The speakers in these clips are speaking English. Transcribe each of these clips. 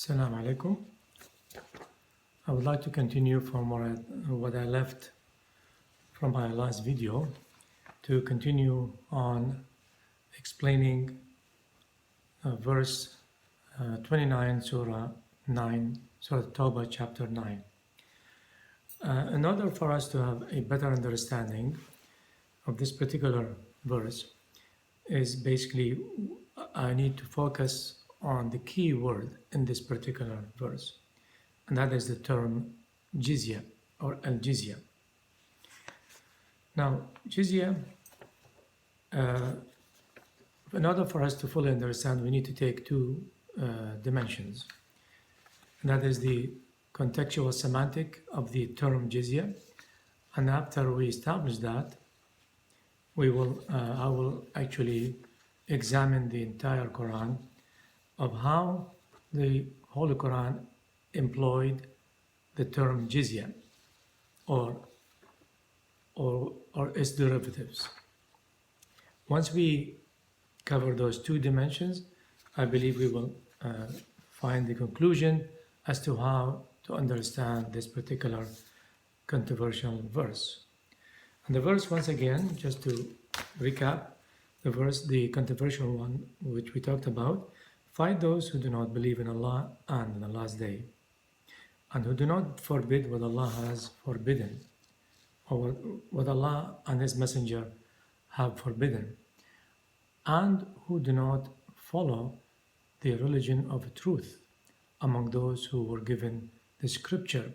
Assalamu alaikum. I would like to continue from what I left from my last video to continue on explaining verse 29, Surah 9, Surah Tawbah, chapter 9. In order for us to have a better understanding of this particular verse, is basically I need to focus on the key word in this particular verse, and that is the term jizya or al-jizya. Now, jizya, in order for us to fully understand, we need to take two dimensions, and that is the contextual semantic of the term jizya. And after we establish that, I will actually examine the entire Quran of how the Holy Quran employed the term jizya or its derivatives. Once we cover those two dimensions, I believe we will find the conclusion as to how to understand this particular controversial verse. And the verse, once again, just to recap, the verse, the controversial one, which we talked about, fight those who do not believe in Allah and in the last day, and who do not forbid what Allah has forbidden, or what Allah and His Messenger have forbidden, and who do not follow the religion of truth among those who were given the scripture.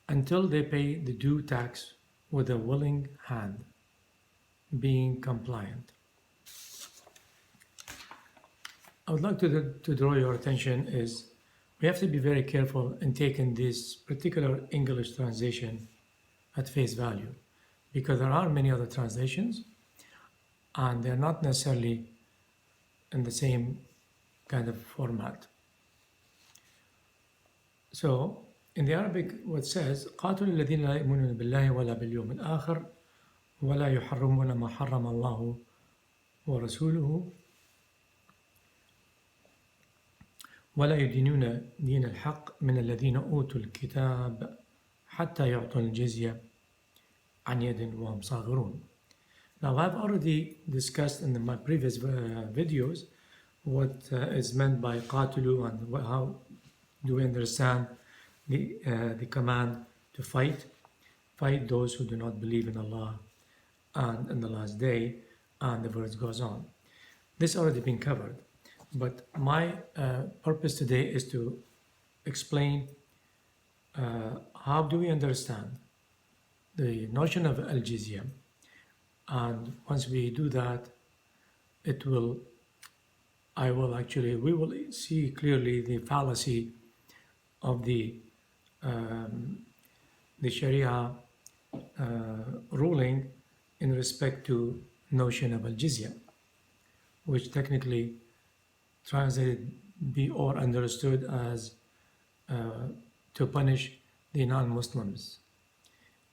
Until they pay the due tax with a willing hand, being compliant. I would like to draw your attention is we have to be very careful in taking this particular English translation at face value, because there are many other translations and they're not necessarily in the same kind of format. So in the Arabic, what says, قاتل الذين لا يؤمنون بالله ولا باليوم الآخر ولا يحرمون ما حرم الله ورسوله ولا يدينون دين الحق من الذين أوتوا الكتاب حتى يعطوا الجزية عن يد وهم صاغرون. Now, I've already discussed in my previous videos what is meant by قاتلوا and how do we understand the command to fight those who do not believe in Allah and in the last day, and the verse goes on. This already been covered, but my purpose today is to explain how do we understand the notion of al-jizya, and once we do that, we will see clearly the fallacy of the Sharia ruling in respect to notion of al-jizya, which technically translated be or understood as to punish the non-Muslims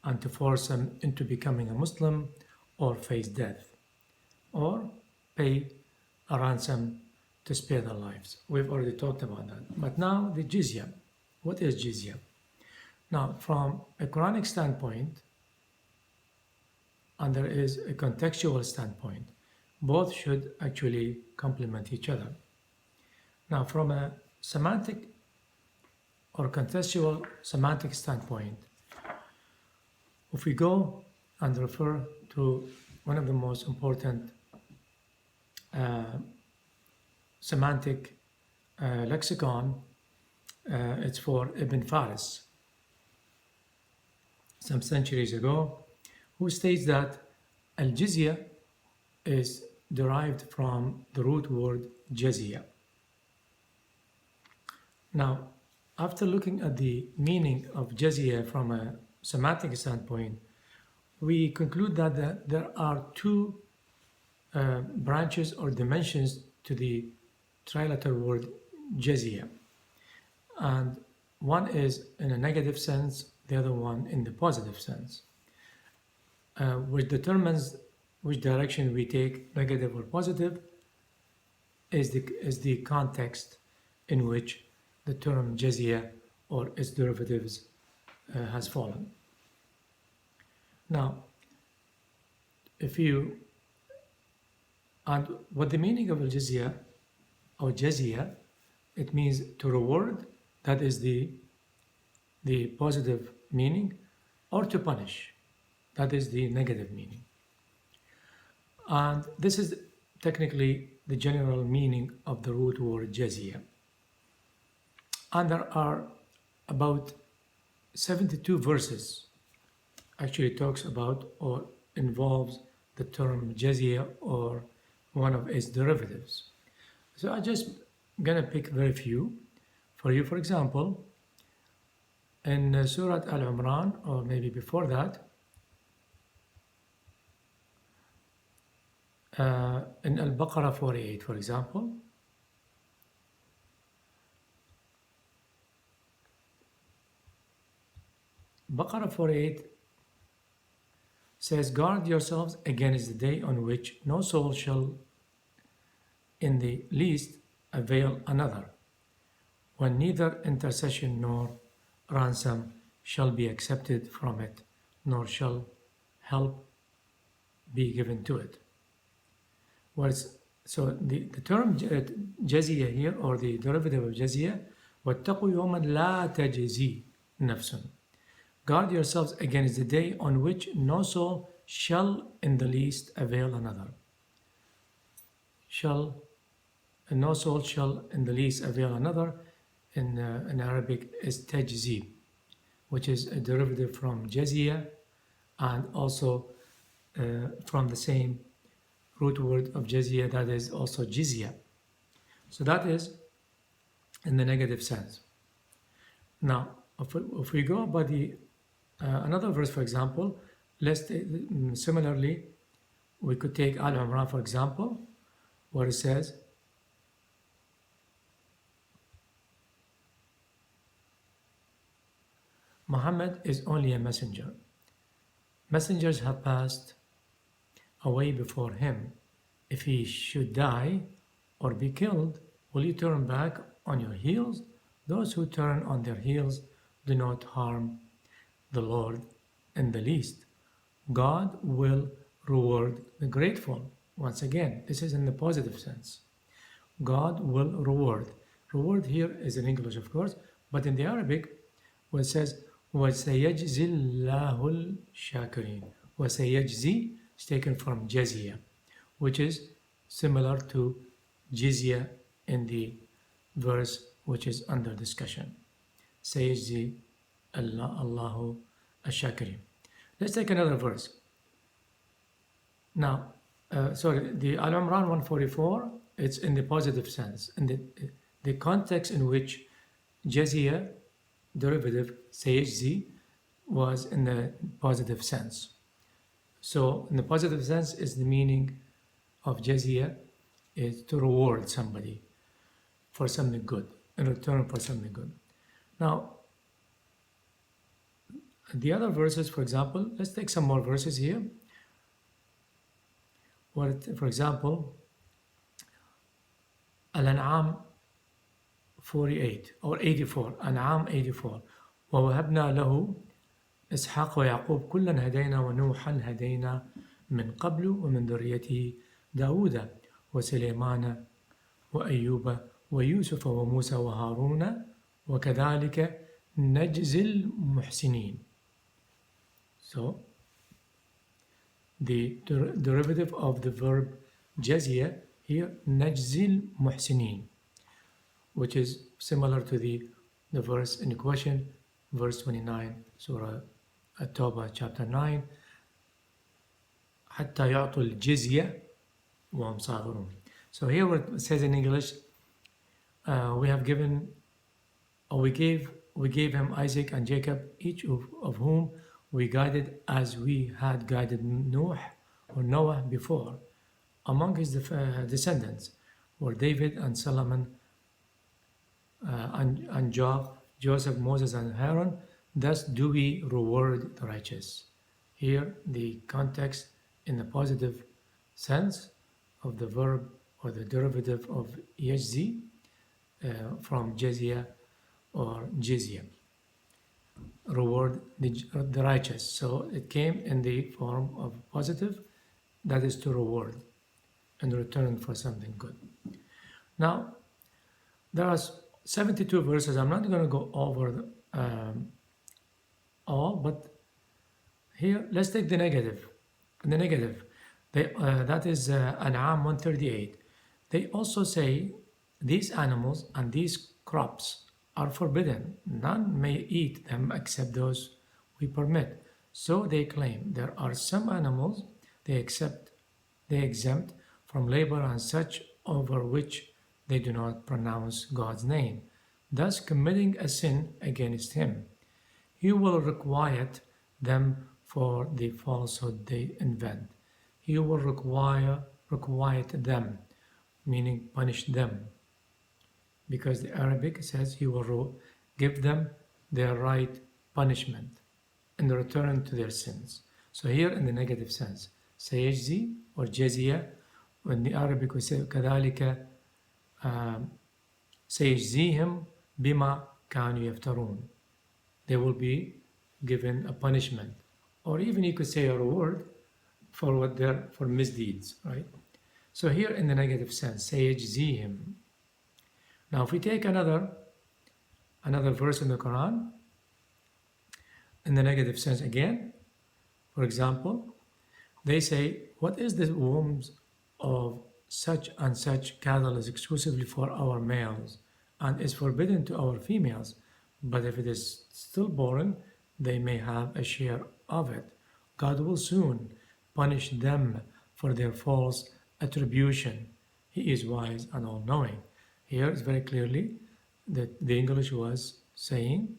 and to force them into becoming a Muslim or face death or pay a ransom to spare their lives. We've already talked about that. But now the jizya. What is jizya? Now, from a Quranic standpoint, and there is a contextual standpoint, both should actually complement each other. Now, from a semantic or contextual semantic standpoint, if we go and refer to one of the most important semantic lexicon, it's for Ibn Faris, some centuries ago, who states that al-jizya is derived from the root word jazia. Now, after looking at the meaning of jazia from a semantic standpoint, we conclude that there are two branches or dimensions to the trilateral word jazia. And one is in a negative sense, the other one in the positive sense, which determines which direction we take, negative or positive, is the context in which the term jizya or its derivatives has fallen. Now, and what the meaning of al-jizya or jizya, it means to reward, that is the positive meaning, or to punish, that is the negative meaning. And this is technically the general meaning of the root word jizya. And there are about 72 verses actually talks about or involves the term jizya or one of its derivatives. So I'm just gonna pick very few for you. For example, in Surah Al-Imran, or maybe before that, in Al-Baqarah 48, for example, Baqarah 48 says, "Guard yourselves against the day on which no soul shall in the least avail another, when neither intercession nor ransom shall be accepted from it, nor shall help be given to it." So the term jizya here, or the derivative of jizya, وَاتَّقُوا يَوْمًا لَا تَجْزِي نَفْسٌ. Guard yourselves against the day on which no soul shall in the least avail another. No soul shall in the least avail another, in Arabic is tajzi, which is a derivative from jazia, and also from the same root word of jazia, that is also jizya. So that is in the negative sense. Now, if we go by the another verse, for example, similarly, we could take Al-Imran, for example, where it says, Muhammad is only a messenger. Messengers have passed away before him. If he should die or be killed, will you turn back on your heels? Those who turn on their heels do not harm the Lord in the least. God will reward the grateful. Once again, this is in the positive sense. God will reward. Reward here is in English, of course, but in the Arabic, where it says, وَسَيَجْزِي اللَّهُ الشَّاكِرِينَ. وَسَيَجْزِي is taken from jazia, which is similar to jizya in the verse which is under discussion. سَيَجْزِي Allahu الشَّاكِرِينَ. Let's take another verse. Now, the Al-Imran 144, it's in the positive sense, in the context in which jazia derivative sayajzi was in the positive sense. So in the positive sense is the meaning of jazia is to reward somebody for something good, in return for something good. Now, the other verses, for example, let's take some more verses here. For example, Al-An'am 48 or 84, An'am 84. وَوَهَبْنَا لَهُ إِسْحَاقَ وَيَعْقُوبَ كُلًّا هَدَيْنَا وَنُوحًا هَدَيْنَا مِنْ قَبْلُ وَمِنْ ذُرِّيَّتِهِ داود وسليمان وأيوب ويوسف وموسى وهارون وكذلك نجزي المحسنين. So, the derivative of the verb jazia here, najzil muhsinin, which is similar to the verse in the question, verse 29, Surah At-Tawbah, chapter 9, حتى يعطوا الجزية وهم صاغرون. So here what it says in English, we gave him Isaac and Jacob, each of whom we guided as we had guided Noah before. Among his descendants were David and Solomon and Job, Joseph, Moses, and Aaron. Thus do we reward the righteous. Here the context in the positive sense of the verb or the derivative of yajzi from jizya or jizya, reward the righteous. So it came in the form of positive, that is to reward in return for something good. Now, there are 72 verses. I'm not going to go over all, but here, let's take the negative. The negative, that is An'am 138. They also say these animals and these crops are forbidden. None may eat them except those we permit. So they claim there are some animals they exempt from labor and such over which they do not pronounce God's name, thus committing a sin against Him. He will requite them for the falsehood they invent. He will requite them, meaning punish them. Because the Arabic says He will give them their right punishment in return to their sins. So here in the negative sense, sayajzi or jizya, in the Arabic we say كذلك سيجزيهم بما كانوا يفترون. They will be given a punishment, or even you could say a reward for for misdeeds, right? So here in the negative sense, سيجزيهم. Now if we take another verse in the Quran, in the negative sense again, for example, they say, what is the wombs of such and such cattle is exclusively for our males and is forbidden to our females, but if it is stillborn, they may have a share of it. God will soon punish them for their false attribution. He is wise and all-knowing. Here is very clearly that the English was saying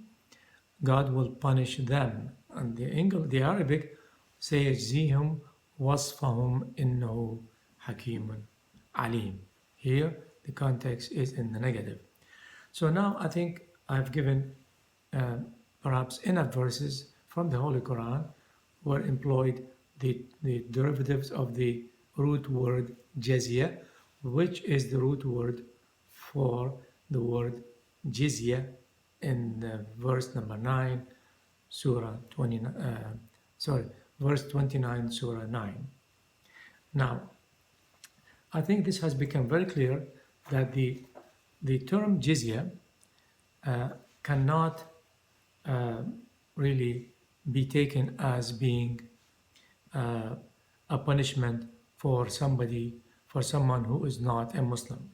God will punish them, and the Arabic سيجزيهم وصفهم إنه حكيم عليم. Here the context is in the negative. So now I think I've given perhaps enough verses from the Holy Quran where employed the derivatives of the root word jizya, which is the root word for the word jizya in verse number 9, Surah 29. Verse 29, Surah 9. Now, I think this has become very clear that the term jizya cannot really be taken as being a punishment for someone who is not a Muslim,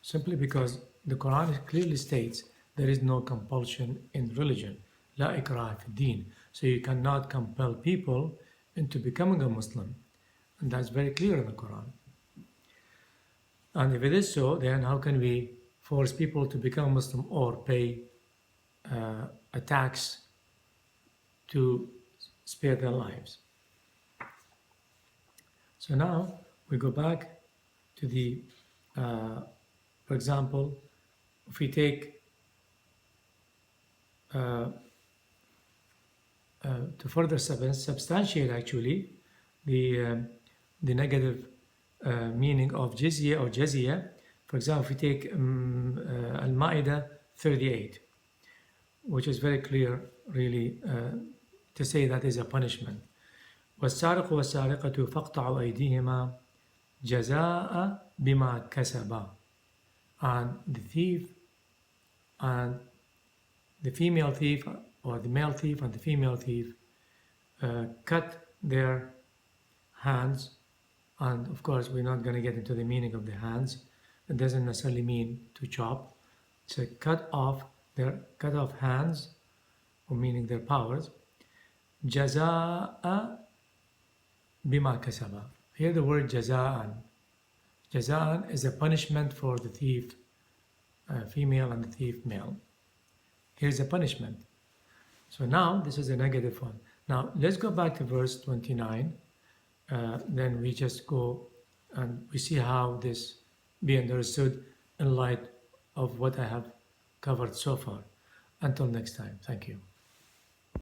simply because the Quran clearly states there is no compulsion in religion, la ikraha fi din. So you cannot compel people into becoming a Muslim, and that's very clear in the Quran. And if it is so, then how can we force people to become Muslim or pay a tax to spare their lives? So now we go back to the, for example, if we take to further substantiate actually the negative meaning of jizya or jazia. For example, if we take Al-Ma'idah 38, which is very clear really to say that is a punishment. وَالسَّارِقُ وَالسَّارِقَةُ فَاقْطَعُوا أَيْدِيهِمَا جَزَاءً بِمَا كَسَبَا. And the thief and the female thief, or the male thief and the female thief, cut their hands. And of course, we're not going to get into the meaning of the hands. It doesn't necessarily mean to chop. So cut off hands, or meaning their powers. Jaza'a bima kasaba. Here the word jaza'an. Jaza'an is a punishment for the thief female and the thief male. Here's a punishment. So now this is a negative one. Now let's go back to verse 29. Then we just go and we see how this be understood in light of what I have covered so far. Until next time, thank you.